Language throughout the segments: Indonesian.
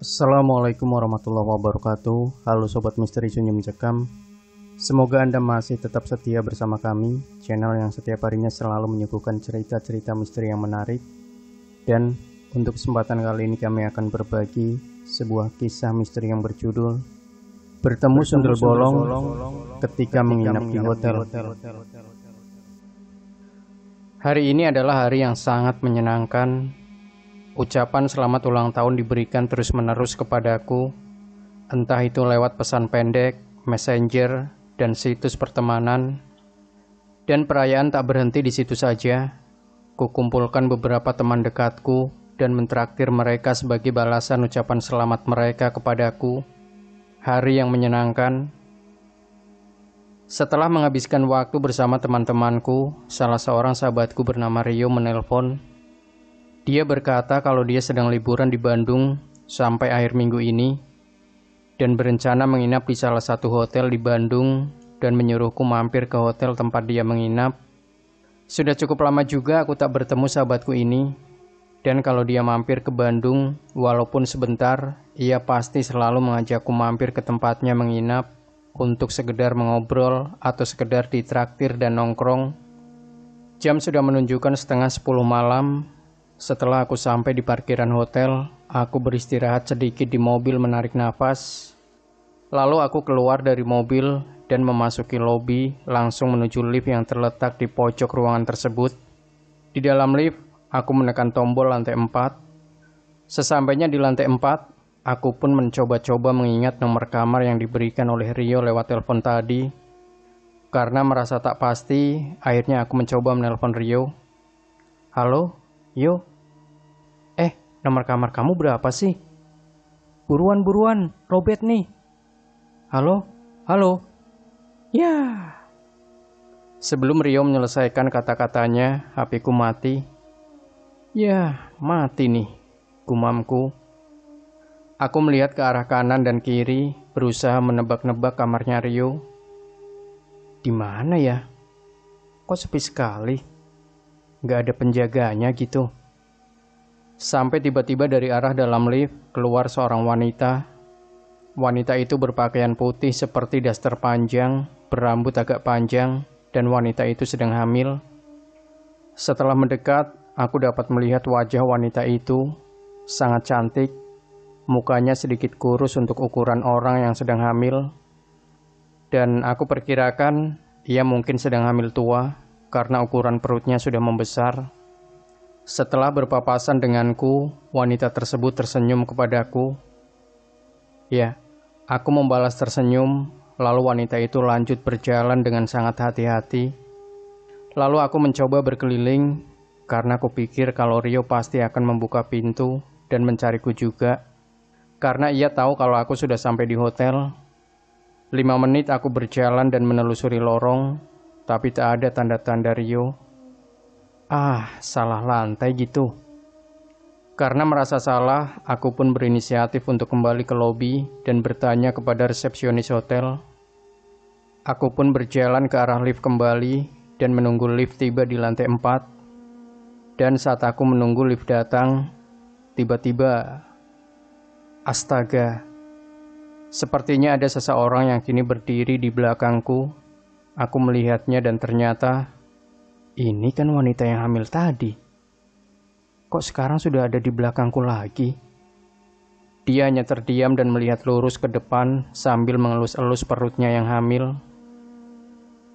Assalamualaikum warahmatullahi wabarakatuh. Halo Sobat Misteri Sunyi Mencekam. Semoga Anda masih tetap setia bersama kami, channel yang setiap harinya selalu menyuguhkan cerita-cerita misteri yang menarik. Dan untuk kesempatan kali ini kami akan berbagi sebuah kisah misteri yang berjudul Bertemu Sundel Bolong Ketika Menginap di Hotel. Hari ini adalah hari yang sangat menyenangkan. Ucapan selamat ulang tahun diberikan terus-menerus kepadaku, entah itu lewat pesan pendek, messenger, dan situs pertemanan. Dan perayaan tak berhenti di situ saja. Kukumpulkan beberapa teman dekatku dan mentraktir mereka sebagai balasan ucapan selamat mereka kepadaku. Hari yang menyenangkan. Setelah menghabiskan waktu bersama teman-temanku, salah seorang sahabatku bernama Rio menelpon. Dia berkata kalau dia sedang liburan di Bandung sampai akhir minggu ini dan berencana menginap di salah satu hotel di Bandung dan menyuruhku mampir ke hotel tempat dia menginap. Sudah cukup lama juga aku tak bertemu sahabatku ini, dan kalau dia mampir ke Bandung, walaupun sebentar, ia pasti selalu mengajakku mampir ke tempatnya menginap untuk sekedar mengobrol atau sekedar ditraktir dan nongkrong. Jam sudah menunjukkan 9:30 malam. Setelah aku sampai di parkiran hotel, aku beristirahat sedikit di mobil menarik nafas. Lalu aku keluar dari mobil dan memasuki lobi langsung menuju lift yang terletak di pojok ruangan tersebut. Di dalam lift, aku menekan tombol lantai 4. Sesampainya di lantai 4, aku pun mencoba-coba mengingat nomor kamar yang diberikan oleh Rio lewat telepon tadi. Karena merasa tak pasti, akhirnya aku mencoba menelpon Rio. Halo, Yo. Nomor kamar kamu berapa sih? Buruan, Robert nih. Halo? Ya. Sebelum Rio menyelesaikan kata-katanya, HP-ku mati. Ya, mati nih, gumamku. Aku melihat ke arah kanan dan kiri, berusaha menebak-nebak kamarnya Rio. Di mana ya? Kok sepi sekali? Gak ada penjaganya gitu. Sampai tiba-tiba dari arah dalam lift keluar seorang wanita. Wanita itu berpakaian putih seperti daster panjang, berambut agak panjang, dan wanita itu sedang hamil. Setelah mendekat, aku dapat melihat wajah wanita itu. Sangat cantik, mukanya sedikit kurus untuk ukuran orang yang sedang hamil. Dan aku perkirakan ia mungkin sedang hamil tua, karena ukuran perutnya sudah membesar. Setelah berpapasan denganku, wanita tersebut tersenyum kepadaku. Ya, aku membalas tersenyum, lalu wanita itu lanjut berjalan dengan sangat hati-hati. Lalu aku mencoba berkeliling, karena aku pikir kalau Rio pasti akan membuka pintu dan mencariku juga. Karena ia tahu kalau aku sudah sampai di hotel. 5 menit aku berjalan dan menelusuri lorong, tapi tak ada tanda-tanda Rio. Salah lantai gitu. Karena merasa salah, aku pun berinisiatif untuk kembali ke lobi dan bertanya kepada resepsionis hotel. Aku pun berjalan ke arah lift kembali dan menunggu lift tiba di lantai 4. Dan saat aku menunggu lift datang, tiba-tiba, astaga, sepertinya ada seseorang yang kini berdiri di belakangku. Aku melihatnya dan ternyata ini kan wanita yang hamil tadi. Kok sekarang sudah ada di belakangku lagi? Dia hanya terdiam dan melihat lurus ke depan sambil mengelus-elus perutnya yang hamil.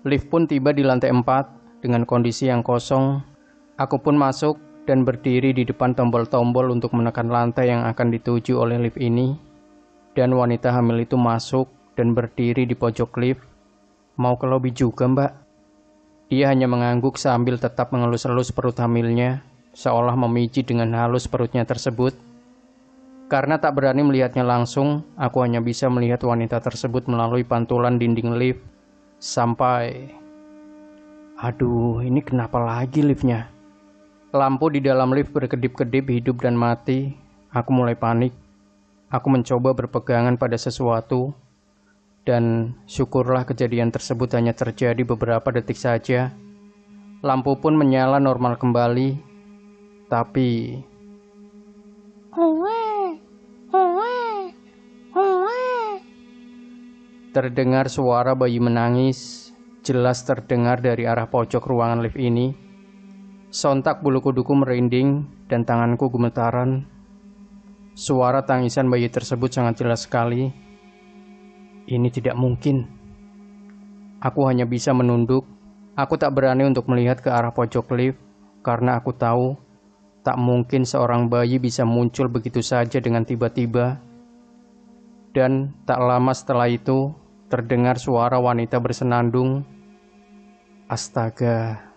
Lift pun tiba di lantai 4 dengan kondisi yang kosong. Aku pun masuk dan berdiri di depan tombol-tombol untuk menekan lantai yang akan dituju oleh lift ini. Dan wanita hamil itu masuk dan berdiri di pojok lift. Mau ke lobi juga, Mbak? Dia hanya mengangguk sambil tetap mengelus-elus perut hamilnya, seolah memijit dengan halus perutnya tersebut. Karena tak berani melihatnya langsung, aku hanya bisa melihat wanita tersebut melalui pantulan dinding lift. Sampai... Aduh, ini kenapa lagi liftnya? Lampu di dalam lift berkedip-kedip hidup dan mati. Aku mulai panik. Aku mencoba berpegangan pada sesuatu. Dan syukurlah kejadian tersebut hanya terjadi beberapa detik saja. Lampu pun menyala normal kembali. Tapi Terdengar suara bayi menangis, jelas terdengar dari arah pojok ruangan lift ini. Sontak bulu kuduku merinding dan tanganku gemetaran. Suara tangisan bayi tersebut sangat jelas sekali. Ini tidak mungkin. Aku hanya bisa menunduk. Aku tak berani untuk melihat ke arah pojok lift karena aku tahu tak mungkin seorang bayi bisa muncul begitu saja dengan tiba-tiba. Dan tak lama setelah itu, terdengar suara wanita bersenandung. Astaga.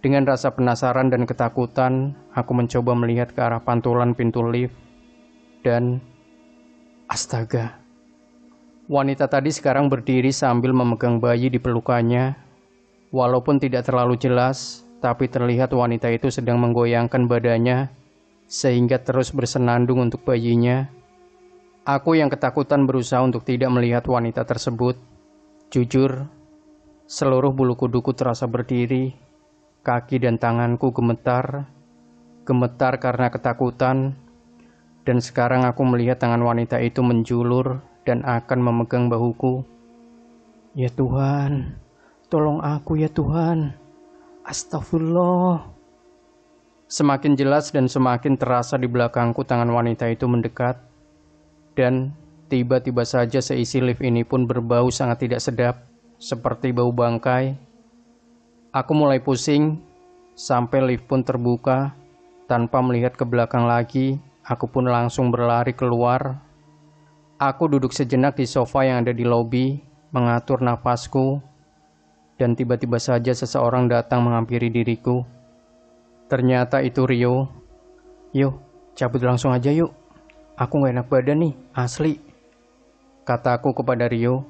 Dengan rasa penasaran dan ketakutan, aku mencoba melihat ke arah pantulan pintu lift. Dan, astaga. Wanita tadi sekarang berdiri sambil memegang bayi di pelukannya. Walaupun tidak terlalu jelas, tapi terlihat wanita itu sedang menggoyangkan badannya, sehingga terus bersenandung untuk bayinya. Aku yang ketakutan berusaha untuk tidak melihat wanita tersebut. Jujur, seluruh bulu kuduku terasa berdiri, kaki dan tanganku gemetar karena ketakutan, dan sekarang aku melihat tangan wanita itu menjulur dan akan memegang bahuku. Ya Tuhan, tolong aku ya Tuhan. Astagfirullah. Semakin jelas dan semakin terasa di belakangku tangan wanita itu mendekat. Dan tiba-tiba saja seisi lift ini pun berbau sangat tidak sedap, seperti bau bangkai. Aku mulai pusing, sampai lift pun terbuka. Tanpa melihat ke belakang lagi, aku pun langsung berlari keluar. Aku duduk sejenak di sofa yang ada di lobi, mengatur nafasku. Dan tiba-tiba saja seseorang datang menghampiri diriku. Ternyata itu Rio. Yuk, cabut langsung aja yuk. Aku gak enak badan nih, asli. Kataku kepada Rio.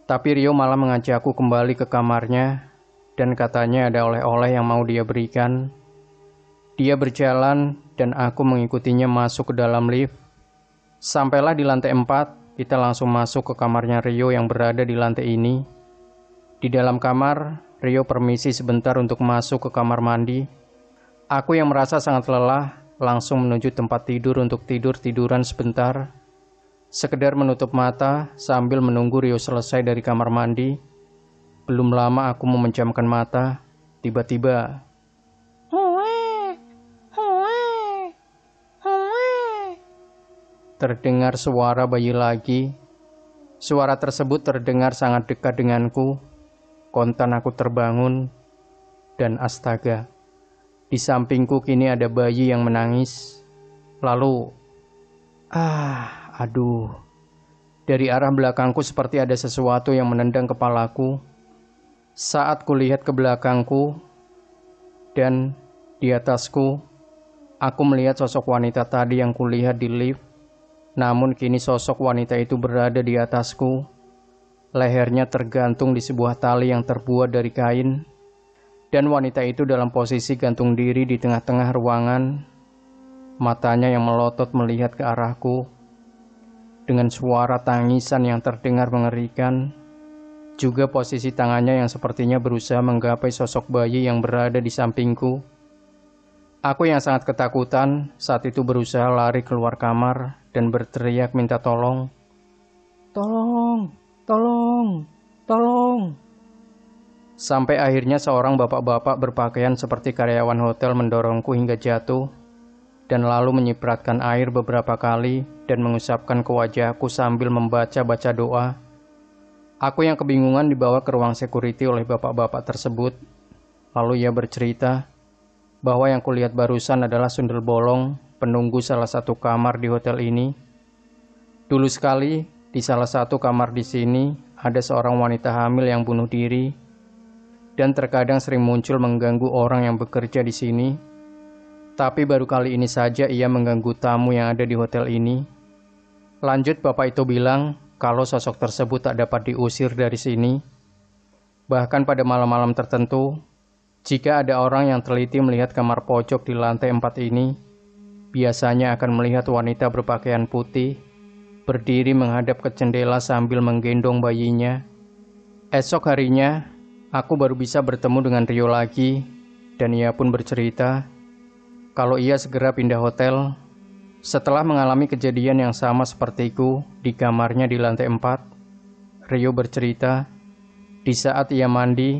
Tapi Rio malah mengajak aku kembali ke kamarnya. Dan katanya ada oleh-oleh yang mau dia berikan. Dia berjalan dan aku mengikutinya masuk ke dalam lift. Sampailah di lantai 4, kita langsung masuk ke kamarnya Rio yang berada di lantai ini. Di dalam kamar, Rio permisi sebentar untuk masuk ke kamar mandi. Aku yang merasa sangat lelah, langsung menuju tempat tidur untuk tidur-tiduran sebentar. Sekedar menutup mata sambil menunggu Rio selesai dari kamar mandi. Belum lama aku memejamkan mata, tiba-tiba terdengar suara bayi lagi. Suara tersebut terdengar sangat dekat denganku. Kontan aku terbangun, dan astaga, di sampingku kini ada bayi yang menangis. Lalu, aduh, dari arah belakangku seperti ada sesuatu yang menendang kepalaku. Saat kulihat ke belakangku, dan di atasku, aku melihat sosok wanita tadi yang kulihat di lift. Namun kini sosok wanita itu berada di atasku. Lehernya tergantung di sebuah tali yang terbuat dari kain. Dan wanita itu dalam posisi gantung diri di tengah-tengah ruangan. Matanya yang melotot melihat ke arahku. Dengan suara tangisan yang terdengar mengerikan. Juga posisi tangannya yang sepertinya berusaha menggapai sosok bayi yang berada di sampingku. Aku yang sangat ketakutan saat itu berusaha lari keluar kamar dan berteriak minta tolong. Tolong! Tolong! Tolong! Sampai akhirnya seorang bapak-bapak berpakaian seperti karyawan hotel mendorongku hingga jatuh dan lalu menyipratkan air beberapa kali dan mengusapkan ke wajahku sambil membaca-baca doa. Aku yang kebingungan dibawa ke ruang security oleh bapak-bapak tersebut. Lalu ia bercerita bahwa yang kulihat barusan adalah sundel bolong penunggu salah satu kamar di hotel ini. Dulu sekali, di salah satu kamar di sini, ada seorang wanita hamil yang bunuh diri, dan terkadang sering muncul mengganggu orang yang bekerja di sini. Tapi baru kali ini saja ia mengganggu tamu yang ada di hotel ini. Lanjut, bapak itu bilang kalau sosok tersebut tak dapat diusir dari sini. Bahkan pada malam-malam tertentu, jika ada orang yang teliti melihat kamar pojok di lantai 4 ini, biasanya akan melihat wanita berpakaian putih berdiri menghadap ke jendela sambil menggendong bayinya. Esok harinya, aku baru bisa bertemu dengan Rio lagi, dan ia pun bercerita kalau ia segera pindah hotel setelah mengalami kejadian yang sama sepertiku di kamarnya di lantai 4. Rio bercerita, di saat ia mandi,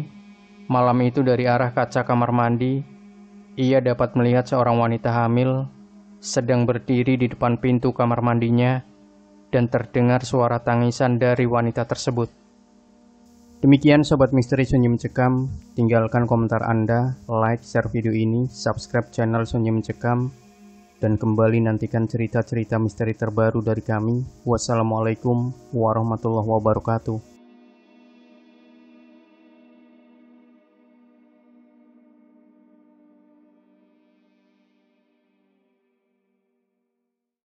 malam itu dari arah kaca kamar mandi, ia dapat melihat seorang wanita hamil sedang berdiri di depan pintu kamar mandinya dan terdengar suara tangisan dari wanita tersebut. Demikian Sobat Misteri Sunyi Mencekam, tinggalkan komentar Anda, like, share video ini, subscribe channel Sunyi Mencekam, dan kembali nantikan cerita-cerita misteri terbaru dari kami. Wassalamualaikum warahmatullahi wabarakatuh.